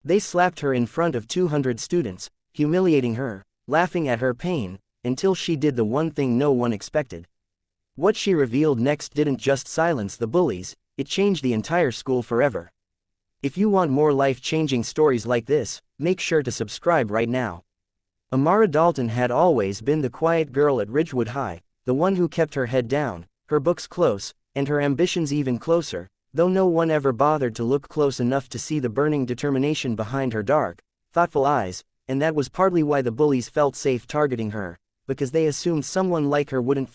They slapped her in front of 200 students, humiliating her, laughing at her pain, until she did the one thing no one expected. What she revealed next didn't just silence the bullies, it changed the entire school forever. If you want more life-changing stories like this, make sure to subscribe right now. Amara Dalton had always been the quiet girl at Ridgewood High, the one who kept her head down, her books close, and her ambitions even closer, though no one ever bothered to look close enough to see the burning determination behind her dark, thoughtful eyes, and that was partly why the bullies felt safe targeting her, because they assumed someone like her couldn't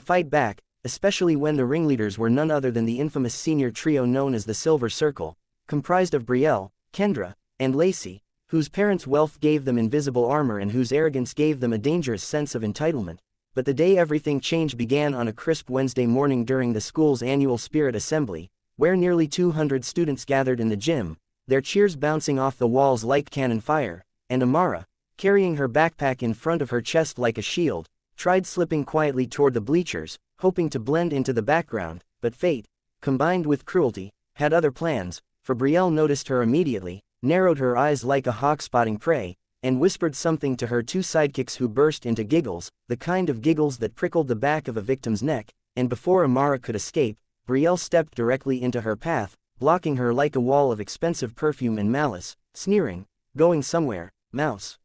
fight back, especially when the ringleaders were none other than the infamous senior trio known as the Silver Circle, comprised of Brielle, Kendra, and Lacey, whose parents' wealth gave them invisible armor and whose arrogance gave them a dangerous sense of entitlement. But the day everything changed began on a crisp Wednesday morning during the school's annual Spirit Assembly, where nearly 200 students gathered in the gym, their cheers bouncing off the walls like cannon fire, and Amara, carrying her backpack in front of her chest like a shield, tried slipping quietly toward the bleachers, hoping to blend into the background, but fate, combined with cruelty, had other plans, for Brielle noticed her immediately, narrowed her eyes like a hawk spotting prey, and whispered something to her two sidekicks who burst into giggles, the kind of giggles that prickled the back of a victim's neck, and before Amara could escape, Brielle stepped directly into her path, blocking her like a wall of expensive perfume and malice, sneering, "Going somewhere, mouse."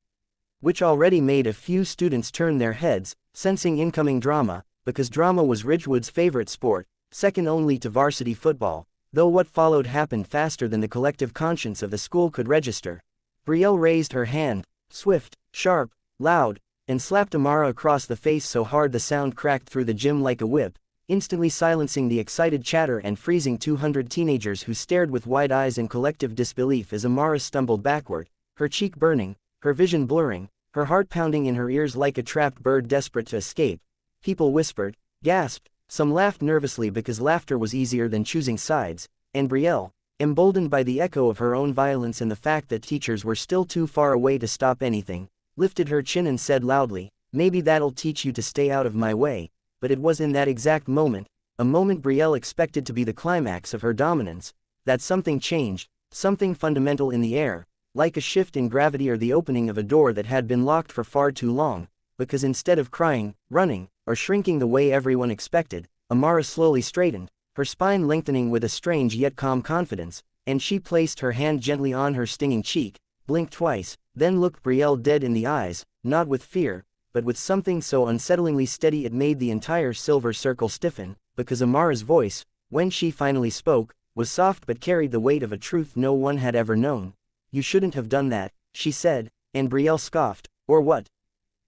Which already made a few students turn their heads, sensing incoming drama, because drama was Ridgewood's favorite sport, second only to varsity football, though what followed happened faster than the collective conscience of the school could register. Brielle raised her hand, swift, sharp, loud, and slapped Amara across the face so hard the sound cracked through the gym like a whip, instantly silencing the excited chatter and freezing 200 teenagers who stared with wide eyes in collective disbelief as Amara stumbled backward, her cheek burning, her vision blurring, her heart pounding in her ears like a trapped bird desperate to escape. People whispered, gasped, some laughed nervously because laughter was easier than choosing sides, and Brielle, emboldened by the echo of her own violence and the fact that teachers were still too far away to stop anything, lifted her chin and said loudly, "Maybe that'll teach you to stay out of my way." But it was in that exact moment, a moment Brielle expected to be the climax of her dominance, that something changed, something fundamental in the air, like a shift in gravity or the opening of a door that had been locked for far too long, because instead of crying, running, or shrinking the way everyone expected, Amara slowly straightened, her spine lengthening with a strange yet calm confidence, and she placed her hand gently on her stinging cheek, blinked twice, then looked Brielle dead in the eyes, not with fear, but with something so unsettlingly steady it made the entire Silver Circle stiffen, because Amara's voice, when she finally spoke, was soft but carried the weight of a truth no one had ever known. "You shouldn't have done that," she said, and Brielle scoffed, "Or what?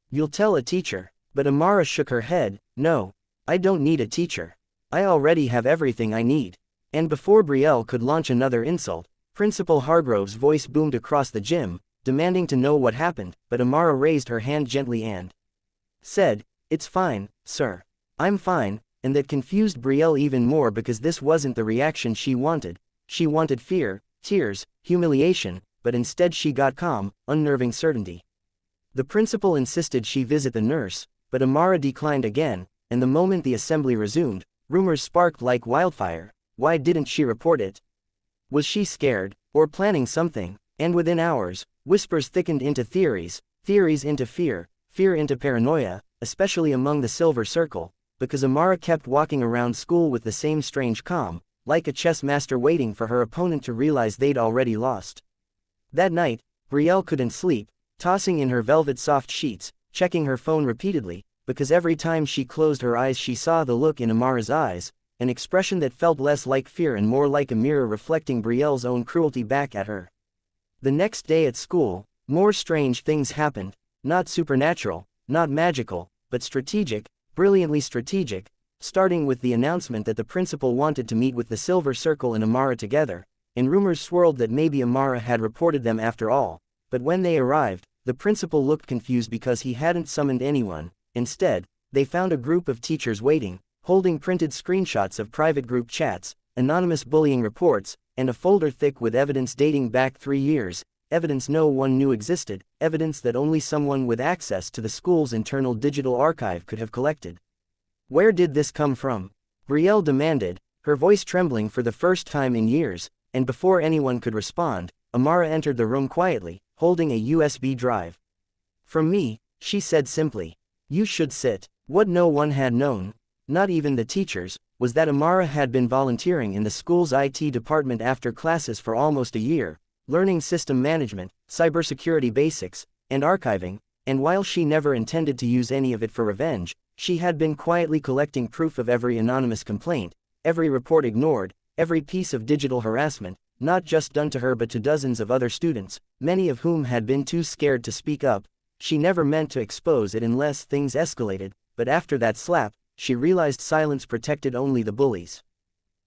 You'll tell a teacher." But Amara shook her head, "No, I don't need a teacher. I already have everything I need." And before Brielle could launch another insult, Principal Hargrove's voice boomed across the gym, demanding to know what happened, but Amara raised her hand gently and said, "It's fine, sir. I'm fine," and that confused Brielle even more because this wasn't the reaction she wanted. She wanted fear, tears, humiliation, but instead she got calm, unnerving certainty. The principal insisted she visit the nurse, but Amara declined again, and the moment the assembly resumed, rumors sparked like wildfire. Why didn't she report it? Was she scared, or planning something? And within hours, whispers thickened into theories, theories into fear, fear into paranoia, especially among the Silver Circle, because Amara kept walking around school with the same strange calm, like a chess master waiting for her opponent to realize they'd already lost. That night, Brielle couldn't sleep, tossing in her velvet soft sheets, checking her phone repeatedly, because every time she closed her eyes she saw the look in Amara's eyes, an expression that felt less like fear and more like a mirror reflecting Brielle's own cruelty back at her. The next day at school, more strange things happened, not supernatural, not magical, but strategic, brilliantly strategic, starting with the announcement that the principal wanted to meet with the Silver Circle and Amara together, and rumors swirled that maybe Amara had reported them after all, but when they arrived, the principal looked confused because he hadn't summoned anyone. Instead, they found a group of teachers waiting, holding printed screenshots of private group chats, anonymous bullying reports, and a folder thick with evidence dating back 3 years, evidence no one knew existed, evidence that only someone with access to the school's internal digital archive could have collected. Where did this come from? Brielle demanded, her voice trembling for the first time in years, and before anyone could respond, Amara entered the room quietly, holding a USB drive. "From me," she said simply. "You should sit." What no one had known, not even the teachers, was that Amara had been volunteering in the school's IT department after classes for almost a year, learning system management, cybersecurity basics, and archiving, and while she never intended to use any of it for revenge, she had been quietly collecting proof of every anonymous complaint, every report ignored, every piece of digital harassment, not just done to her but to dozens of other students, many of whom had been too scared to speak up. She never meant to expose it unless things escalated, but after that slap, she realized silence protected only the bullies.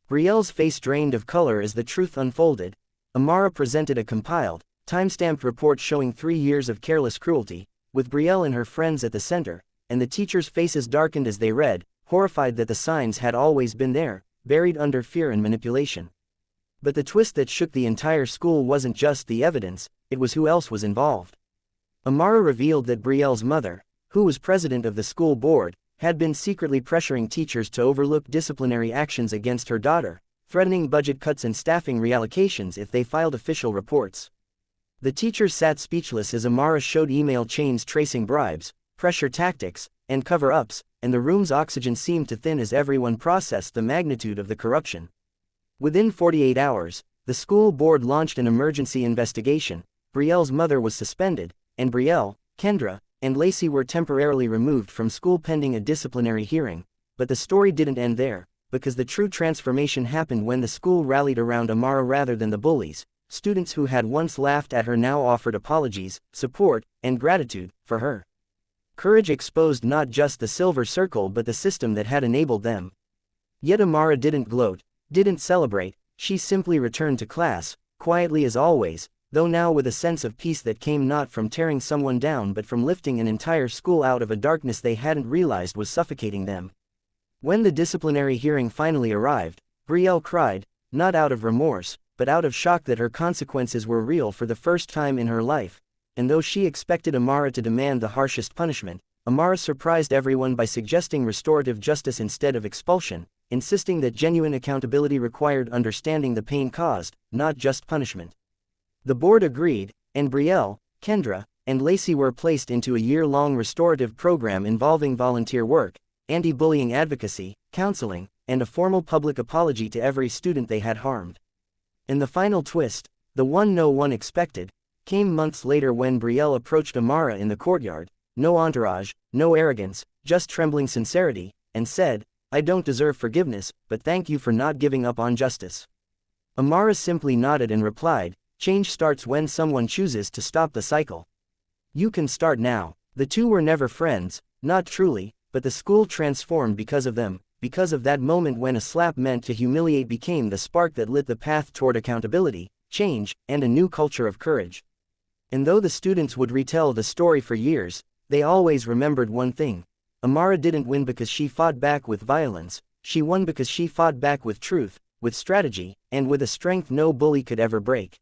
Brielle's face drained of color as the truth unfolded. Amara presented a compiled, time-stamped report showing 3 years of careless cruelty, with Brielle and her friends at the center, and the teachers' faces darkened as they read, horrified that the signs had always been there, buried under fear and manipulation. But the twist that shook the entire school wasn't just the evidence, it was who else was involved. Amara revealed that Brielle's mother, who was president of the school board, had been secretly pressuring teachers to overlook disciplinary actions against her daughter, threatening budget cuts and staffing reallocations if they filed official reports. The teachers sat speechless as Amara showed email chains tracing bribes, pressure tactics, and cover-ups, and the room's oxygen seemed to thin as everyone processed the magnitude of the corruption. Within 48 hours, the school board launched an emergency investigation. Brielle's mother was suspended, and Brielle, Kendra, and Lacey were temporarily removed from school pending a disciplinary hearing. But the story didn't end there, because the true transformation happened when the school rallied around Amara rather than the bullies. Students who had once laughed at her now offered apologies, support, and gratitude for her courage exposed not just the silver circle but the system that had enabled them. Yet Amara didn't gloat, didn't celebrate, she simply returned to class, quietly as always, though now with a sense of peace that came not from tearing someone down but from lifting an entire school out of a darkness they hadn't realized was suffocating them. When the disciplinary hearing finally arrived, Brielle cried, not out of remorse, but out of shock that her consequences were real for the first time in her life, and though she expected Amara to demand the harshest punishment, Amara surprised everyone by suggesting restorative justice instead of expulsion, insisting that genuine accountability required understanding the pain caused, not just punishment. The board agreed, and Brielle, Kendra, and Lacey were placed into a year-long restorative program involving volunteer work, anti-bullying advocacy, counseling, and a formal public apology to every student they had harmed. And the final twist, the one no one expected, came months later when Brielle approached Amara in the courtyard, no entourage, no arrogance, just trembling sincerity, and said, "I don't deserve forgiveness, but thank you for not giving up on justice." Amara simply nodded and replied, "Change starts when someone chooses to stop the cycle. You can start now." The two were never friends, not truly, but the school transformed because of them, because of that moment when a slap meant to humiliate became the spark that lit the path toward accountability, change, and a new culture of courage. And though the students would retell the story for years, they always remembered one thing. Amara didn't win because she fought back with violence, she won because she fought back with truth, with strategy, and with a strength no bully could ever break.